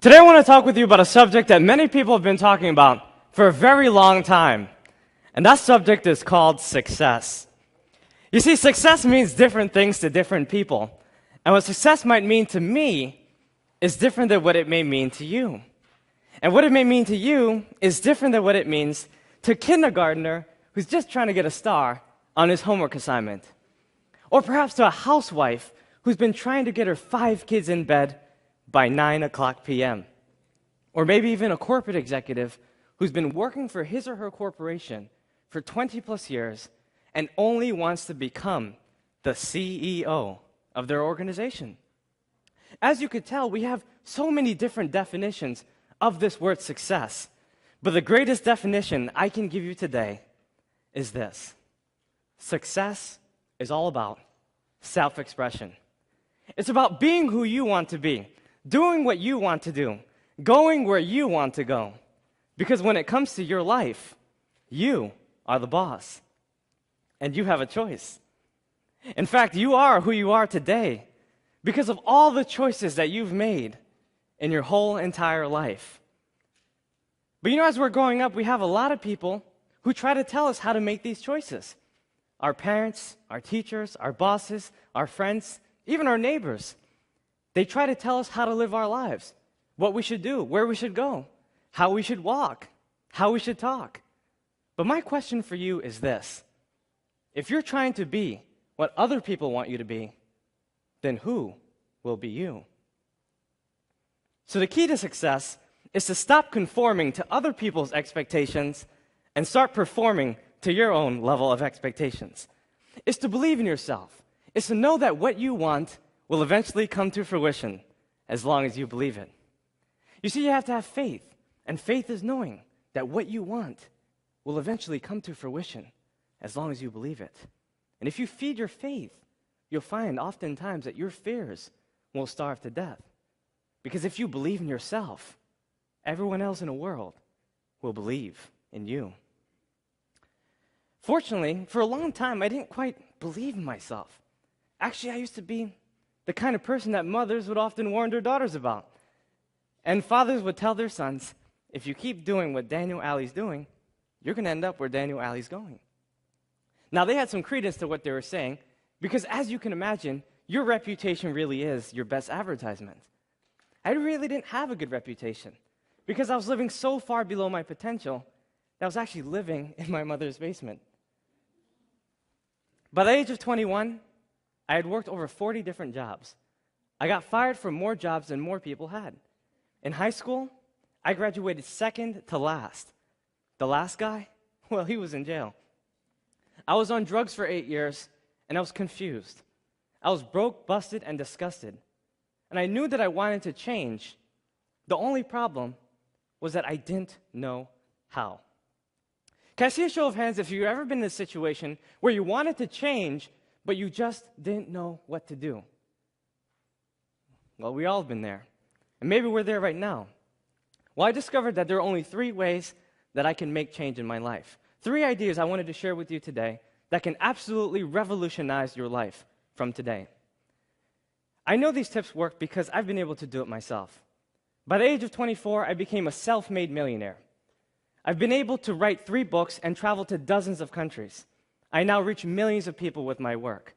Today I want to talk with you about a subject that many people have been talking about for a very long time. And that subject is called success. You see, success means different things to different people. And what success might mean to me is different than what it may mean to you. And what it may mean to you is different than what it means to a kindergartner who's just trying to get a star on his homework assignment. Or perhaps to a housewife who's been trying to get her 5 kids in bed by 9 o'clock p.m. Or maybe even a corporate executive who's been working for his or her corporation for 20 plus years and only wants to become the CEO of their organization. As you could tell, we have so many different definitions of this word success. But the greatest definition I can give you today is this. Success is all about self-expression. It's about being who you want to be, doing what you want to do, going where you want to go. Because when it comes to your life, you are the boss. And you have a choice. In fact, you are who you are today because of all the choices that you've made in your whole entire life. But you know, as we're growing up, we have a lot of people who try to tell us how to make these choices. Our parents, our teachers, our bosses, our friends, even our neighbors. They try to tell us how to live our lives, what we should do, where we should go, how we should walk, how we should talk. But my question for you is this. If you're trying to be what other people want you to be, then who will be you? So the key to success is to stop conforming to other people's expectations and start performing to your own level of expectations. It's to believe in yourself. It's to know that what you want will eventually come to fruition as long as you believe it. You see, you have to have faith, and faith is knowing that what you want will eventually come to fruition as long as you believe it. And if you feed your faith, you'll find oftentimes that your fears will starve to death. Because if you believe in yourself, everyone else in the world will believe in you. Fortunately, for a long time, I didn't quite believe in myself. Actually, I used to be the kind of person that mothers would often warn their daughters about. And fathers would tell their sons, if you keep doing what Daniel Alley's doing, you're going to end up where Daniel Alley's going. Now, they had some credence to what they were saying, because as you can imagine, your reputation really is your best advertisement. I really didn't have a good reputation, because I was living so far below my potential that I was actually living in my mother's basement. By the age of 21, I had worked over 40 different jobs. I got fired from more jobs than more people had. In high school, I graduated second to last. The last guy, well, he was in jail. I was on drugs for 8 years, and I was confused. I was broke, busted, and disgusted. And I knew that I wanted to change. The only problem was that I didn't know how. Can I see a show of hands if you've ever been in a situation where you wanted to change, but you just didn't know what to do? Well, we all have been there. And maybe we're there right now. Well, I discovered that there are only 3 ways that I can make change in my life. 3 ideas I wanted to share with you today that can absolutely revolutionize your life from today. I know these tips work because I've been able to do it myself. By the age of 24, I became a self-made millionaire. I've been able to write 3 books and travel to dozens of countries. I now reach millions of people with my work.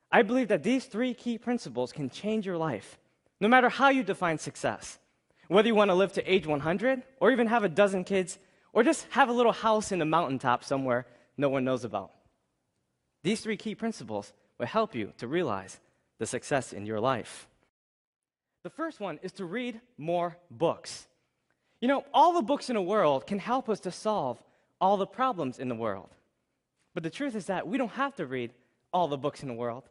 I believe that these 3 key principles can change your life, no matter how you define success. Whether you want to live to age 100, or even have a dozen kids, or just have a little house in the mountaintop somewhere no one knows about. These 3 key principles will help you to realize the success in your life. The first one is to read more books. You know, all the books in the world can help us to solve all the problems in the world. But the truth is that we don't have to read all the books in the world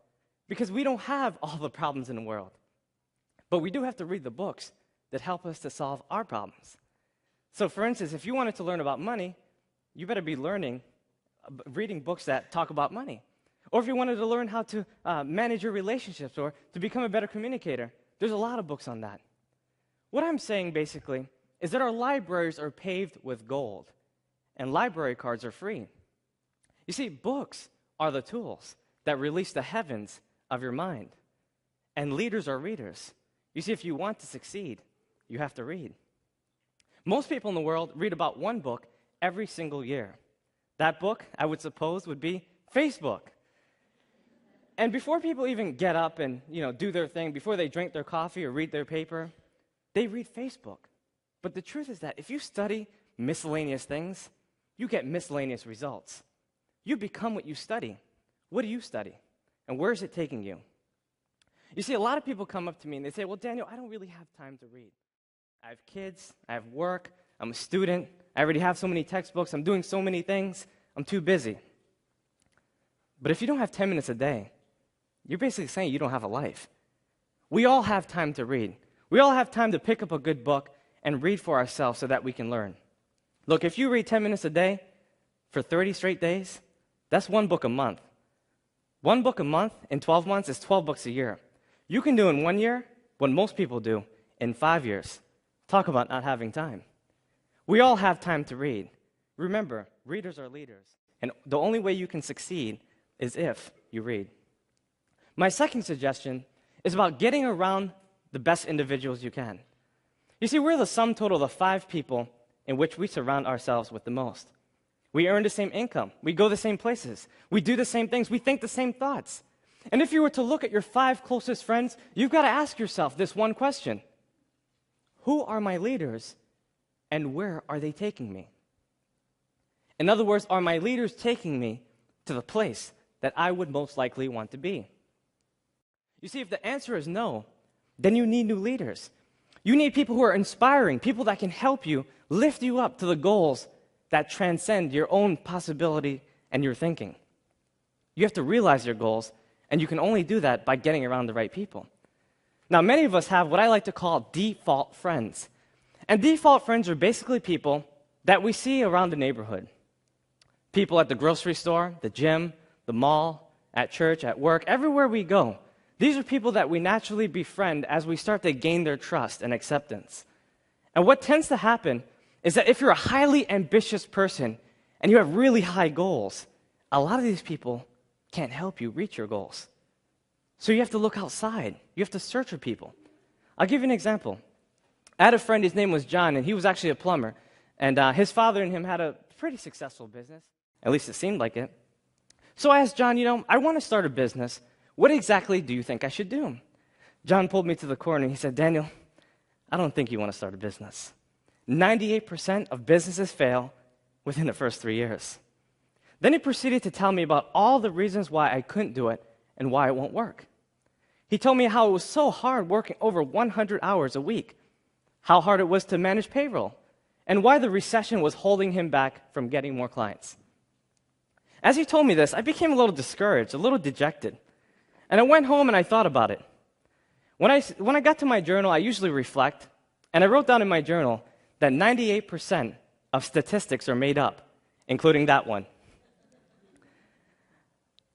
because we don't have all the problems in the world. But we do have to read the books that help us to solve our problems. So for instance, if you wanted to learn about money, you better be reading books that talk about money. Or if you wanted to learn how to manage your relationships or to become a better communicator, there's a lot of books on that. What I'm saying basically is that our libraries are paved with gold, and library cards are free. You see, books are the tools that release the heavens of your mind, and leaders are readers. You see, if you want to succeed, You have to read. Most people in the world read about one book every single year. That book, I would suppose, would be Facebook. And before people even get up and do their thing, before they drink their coffee or read their paper, they read Facebook. But the truth is that if you study miscellaneous things, you get miscellaneous results. You become what you study. What do you study? And where is it taking you? You see, a lot of people come up to me and they say, well, Daniel, I don't really have time to read. I have kids, I have work, I'm a student, I already have so many textbooks, I'm doing so many things, I'm too busy. But if you don't have 10 minutes a day, you're basically saying you don't have a life. We all have time to read. We all have time to pick up a good book and read for ourselves so that we can learn. Look, if you read 10 minutes a day for 30 straight days, that's one book a month. One book a month in 12 months is 12 books a year. You can do in 1 year what most people do in 5 years. Talk about not having time. We all have time to read. Remember, readers are leaders. And the only way you can succeed is if you read. My second suggestion is about getting around the best individuals you can. You see, we're the sum total of the 5 people in which we surround ourselves with the most. We earn the same income. We go the same places. We do the same things. We think the same thoughts. And if you were to look at your 5 closest friends, you've got to ask yourself this one question. Who are my leaders, and where are they taking me? In other words, are my leaders taking me to the place that I would most likely want to be? You see, if the answer is no, then you need new leaders. You need people who are inspiring, people that can help you, lift you up to the goals that transcend your own possibility and your thinking. You have to realize your goals, and you can only do that by getting around the right people. Now, many of us have what I like to call default friends. And default friends are basically people that we see around the neighborhood. People at the grocery store, the gym, the mall, at church, at work, everywhere we go. These are people that we naturally befriend as we start to gain their trust and acceptance. And what tends to happen is that if you're a highly ambitious person and you have really high goals, a lot of these people can't help you reach your goals. So you have to look outside. You have to search for people. I'll give you an example. I had a friend, his name was John, and he was actually a plumber. And his father and him had a pretty successful business. At least it seemed like it. So I asked John, I want to start a business. What exactly do you think I should do? John pulled me to the corner and he said, Daniel, I don't think you want to start a business. 98% of businesses fail within the first 3 years. Then he proceeded to tell me about all the reasons why I couldn't do it and why it won't work. He told me how it was so hard working over 100 hours a week, how hard it was to manage payroll, and why the recession was holding him back from getting more clients. As he told me this, I became a little discouraged, a little dejected. And I went home and I thought about it. When I got to my journal, I usually reflect, and I wrote down in my journal that 98% of statistics are made up, including that one.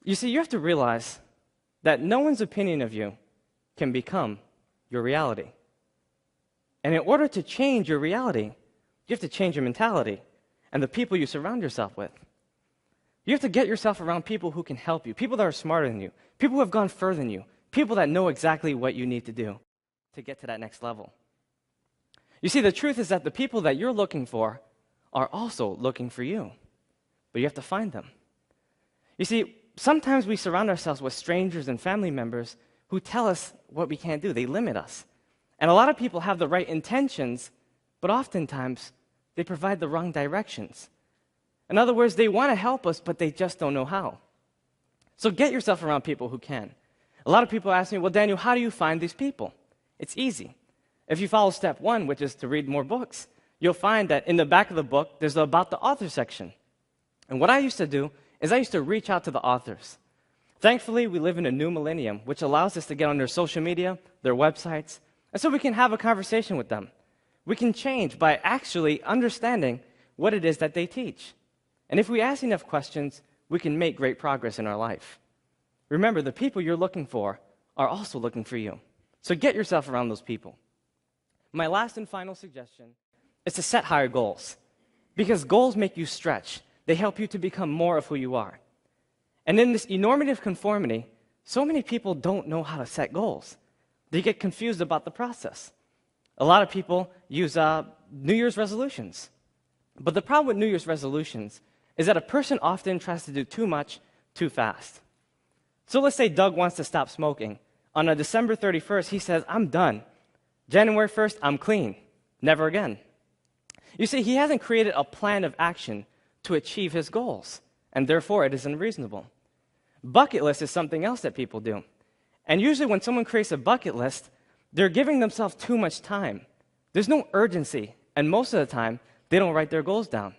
You see, you have to realize that no one's opinion of you can become your reality. And in order to change your reality, you have to change your mentality and the people you surround yourself with. You have to get yourself around people who can help you, people that are smarter than you, people who have gone further than you, people that know exactly what you need to do to get to that next level. You see, the truth is that the people that you're looking for are also looking for you, but you have to find them. You see, sometimes we surround ourselves with strangers and family members who tell us what we can't do. They limit us. And a lot of people have the right intentions, but oftentimes they provide the wrong directions. In other words, they want to help us, but they just don't know how. So get yourself around people who can. A lot of people ask me, well, Daniel, how do you find these people? It's easy. If you follow step 1, which is to read more books, you'll find that in the back of the book, there's the About the Author section. And what I used to do is I used to reach out to the authors. Thankfully, we live in a new millennium, which allows us to get on their social media, their websites, and so we can have a conversation with them. We can change by actually understanding what it is that they teach. And if we ask enough questions, we can make great progress in our life. Remember, the people you're looking for are also looking for you. So get yourself around those people. My last and final suggestion is to set higher goals. Because goals make you stretch. They help you to become more of who you are. And in this enormative conformity, so many people don't know how to set goals. They get confused about the process. A lot of people use New Year's resolutions. But the problem with New Year's resolutions is that a person often tries to do too much too fast. So let's say Doug wants to stop smoking. On a December 31st, he says, I'm done. January 1st, I'm clean. Never again. You see, he hasn't created a plan of action to achieve his goals, and therefore it is unreasonable. Bucket list is something else that people do. And usually when someone creates a bucket list, they're giving themselves too much time. There's no urgency, and most of the time, they don't write their goals down.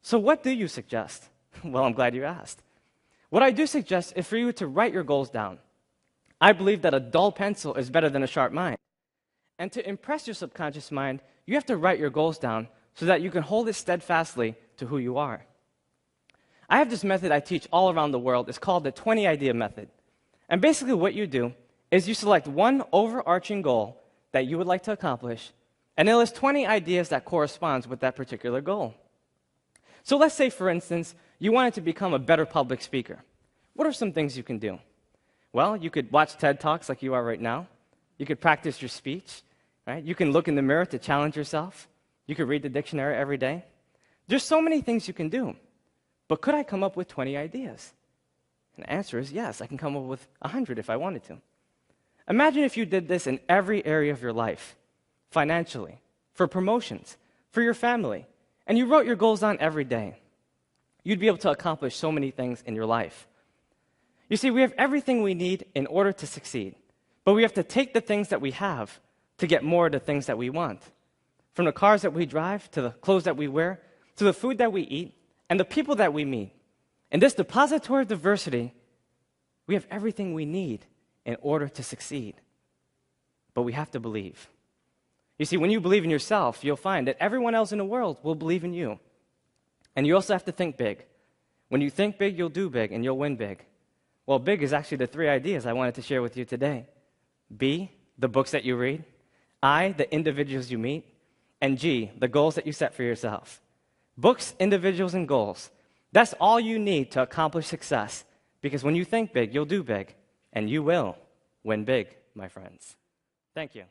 So what do you suggest? Well, I'm glad you asked. What I do suggest is for you to write your goals down. I believe that a dull pencil is better than a sharp mind. And to impress your subconscious mind, you have to write your goals down so that you can hold it steadfastly to who you are. I have this method I teach all around the world. It's called the 20 idea method. And basically what you do is you select one overarching goal that you would like to accomplish, and it lists 20 ideas that corresponds with that particular goal. So let's say, for instance, you wanted to become a better public speaker. What are some things you can do? Well, you could watch TED Talks like you are right now. You could practice your speech, right? You can look in the mirror to challenge yourself. You could read the dictionary every day. There's so many things you can do. But could I come up with 20 ideas? And the answer is yes, I can come up with 100 if I wanted to. Imagine if you did this in every area of your life, financially, for promotions, for your family, and you wrote your goals down every day. You'd be able to accomplish so many things in your life. You see, we have everything we need in order to succeed, but we have to take the things that we have to get more of the things that we want. From the cars that we drive, to the clothes that we wear, to the food that we eat, and the people that we meet. In this depository of diversity, we have everything we need in order to succeed. But we have to believe. You see, when you believe in yourself, you'll find that everyone else in the world will believe in you. And you also have to think big. When you think big, you'll do big, and you'll win big. Well, big is actually the 3 ideas I wanted to share with you today. B, the books that you read. I, the individuals you meet. And G, the goals that you set for yourself. Books, individuals, and goals. That's all you need to accomplish success. Because when you think big, you'll do big. And you will win big, my friends. Thank you.